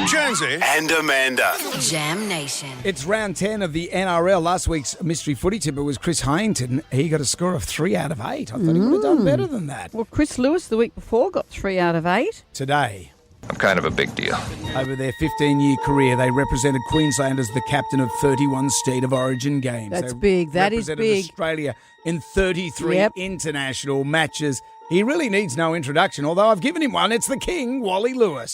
Jonesy and Amanda. Jam Nation. It's round 10 of the NRL. Last week's mystery footy tipper was Chris Hayington. He got a score of 3 out of 8. I thought he would have done better than that. Well, Chris Lewis the week before got 3 out of 8. Today, I'm kind of a big deal. over their 15-year career, they represented Queensland as the captain of 31 State of Origin games. That's They big. That is represented big. Australia in 33 Yep. international matches. He really needs no introduction, although I've given him one. It's the King, Wally Lewis.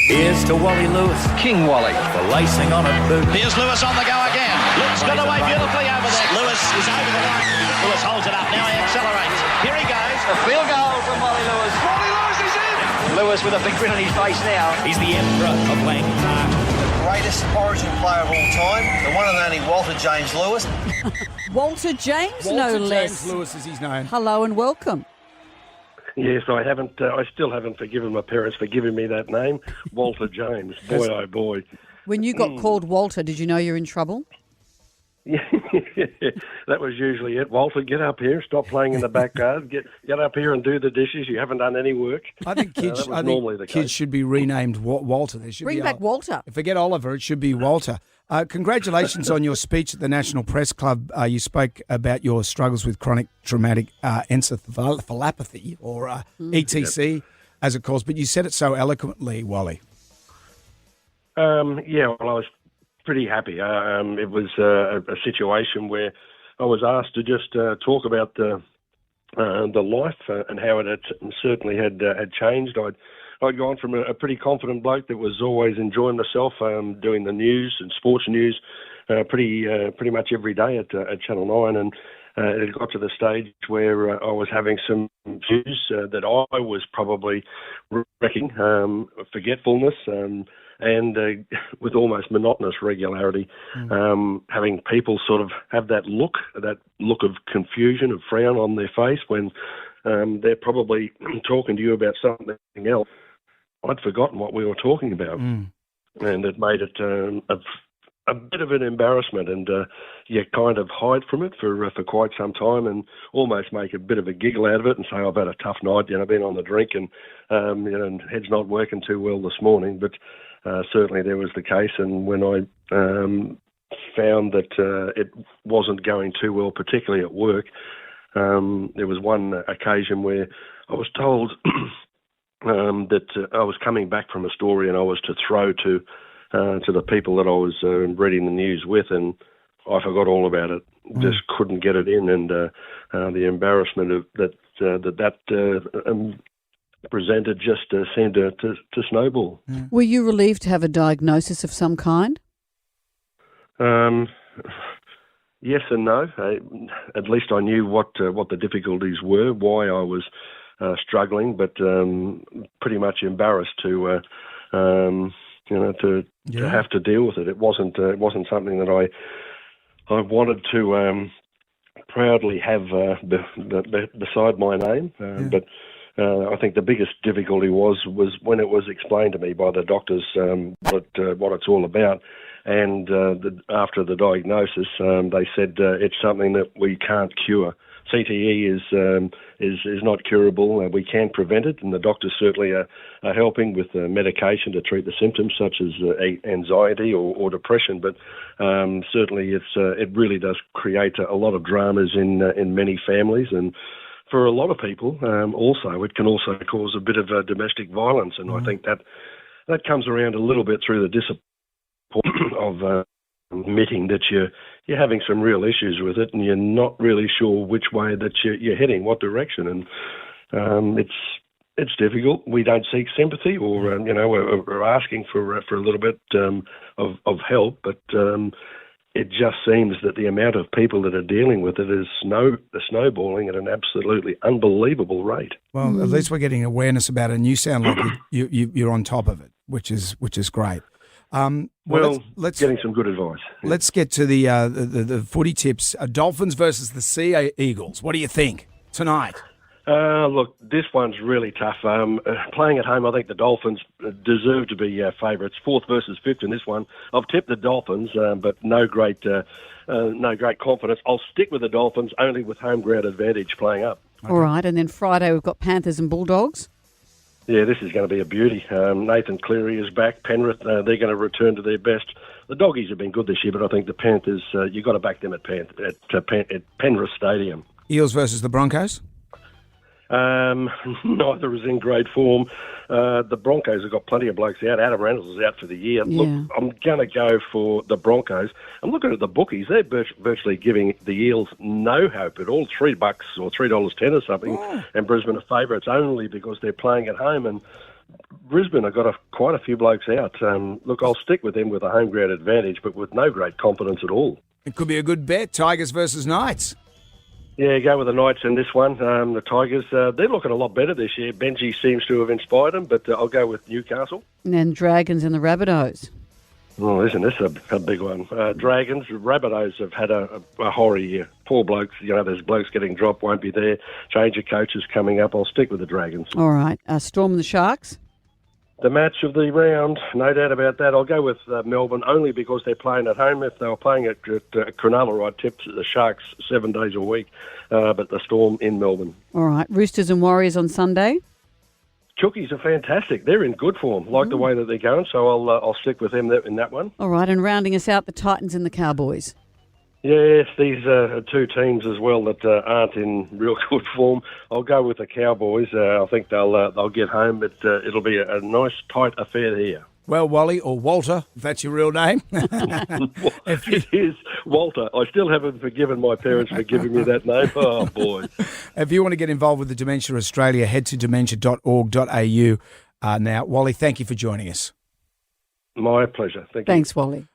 Here's to Wally Lewis. King Wally. The lacing on a boot. Here's Lewis on the go again. Lewis got away beautifully over there. Lewis is over the line. Lewis holds it up. Now he accelerates. Here he goes. A field goal from Wally Lewis. Wally Lewis is in. Lewis with a big grin on his face now. He's the emperor of Langton Park. Greatest Origin player of all time, the one and only Walter James Lewis. Walter James, Walter no James less. Lewis, as he's known. Hello and welcome. Yes, I haven't. I still haven't forgiven my parents for giving me that name, Walter James. Boy, oh boy. When you got called Walter, did you know you're in trouble? Yeah, that was usually it. Walter, get up here. Stop playing in the backyard. Get up here and do the dishes. You haven't done any work. I think kids, that was normally the kids case. should be renamed Walter. They should Bring be back Walter. Forget Oliver. It should be Walter. Congratulations on your speech at the National Press Club. You spoke about your struggles with chronic traumatic encephalopathy, or ETC, as it calls. But you said it so eloquently, Wally. Yeah, well, I was pretty happy. It was a situation where I was asked to just talk about the life and how it had certainly had changed. I'd gone from a pretty confident bloke that was always enjoying myself, doing the news and sports news pretty much every day at Channel 9, and it had got to the stage where I was having some views that I was probably wrecking, forgetfulness, and with almost monotonous regularity, having people sort of have that look of confusion, of frown on their face when they're probably talking to you about something else. I'd forgotten what we were talking about, and it made it a bit of an embarrassment, and you kind of hide from it for quite some time, and almost make a bit of a giggle out of it, and say, "I've had a tough night, been on the drink, and and head's not working too well this morning." But certainly there was the case, and when I found that it wasn't going too well, particularly at work, there was one occasion where I was told that I was coming back from a story and I was to throw to the people that I was reading the news with, and I forgot all about it. Just couldn't get it in, and the embarrassment of that presented just seemed to snowball. Were you relieved to have a diagnosis of some kind? Yes and no. At least I knew what the difficulties were, why I was struggling, but pretty much embarrassed to have to deal with it. It wasn't something that I wanted to proudly have beside my name. But I think the biggest difficulty was when it was explained to me by the doctors what it's all about. And after the diagnosis, they said it's something that we can't cure. CTE is not curable. We can prevent it, and the doctors certainly are helping with medication to treat the symptoms, such as anxiety or depression. But certainly, it really does create a lot of dramas in many families, and for a lot of people, also it can also cause a bit of domestic violence. And I think that comes around a little bit through the discipline of admitting that you're having some real issues with it, and you're not really sure which way that you're heading, what direction, and it's difficult. We don't seek sympathy, or we're asking for a little bit of help, but it just seems that the amount of people that are dealing with it is snowballing at an absolutely unbelievable rate. Well, at least we're getting awareness about it, and you sound like you're on top of it, which is great. Let's getting some good advice. Let's get to the footy tips. Dolphins versus the Sea Eagles. What do you think tonight? Look, this one's really tough. Playing at home, I think the Dolphins deserve to be favourites. 4th versus 5th in this one. I've tipped the Dolphins, but no great confidence. I'll stick with the Dolphins, only with home ground advantage playing up. Okay. All right, and then Friday we've got Panthers and Bulldogs. Yeah, this is going to be a beauty. Nathan Cleary is back. Penrith, they're going to return to their best. The Doggies have been good this year, but I think the Panthers, you've got to back them at Penrith Stadium. Eels versus the Broncos? Neither is in great form. The Broncos have got plenty of blokes out. Adam Reynolds is out for the year. Yeah. Look, I'm going to go for the Broncos. I'm looking at the bookies. They're virtually giving the Eels no hope at all. $3 or $3.10 or something. Oh. And Brisbane are favourites only because they're playing at home. And Brisbane have got quite a few blokes out. Look, I'll stick with them with a home ground advantage, but with no great confidence at all. It could be a good bet. Tigers versus Knights. Yeah, go with the Knights in this one. The Tigers, they're looking a lot better this year. Benji seems to have inspired them, but I'll go with Newcastle. And then Dragons and the Rabbitohs. Oh, isn't this a big one? Dragons, Rabbitohs have had a horror year. Poor blokes, there's blokes getting dropped, won't be there. Change of coaches coming up. I'll stick with the Dragons. All right. Storm and the Sharks. The match of the round, no doubt about that. I'll go with Melbourne only because they're playing at home. If they were playing at Cronulla, I'd tip the Sharks 7 days a week, but the Storm in Melbourne. All right. Roosters and Warriors on Sunday. Chookies are fantastic. They're in good form, like the way that they're going, so I'll stick with them in that one. All right. And rounding us out, the Titans and the Cowboys. Yes, these are two teams as well that aren't in real good form. I'll go with the Cowboys. I think they'll get home, but it'll be a nice, tight affair here. Well, Wally, or Walter, if that's your real name. It is Walter. I still haven't forgiven my parents for giving me that name. Oh, boy. If you want to get involved with the Dementia Australia, head to dementia.org.au. Now, Wally, thank you for joining us. My pleasure. Thank you. Thanks, Wally.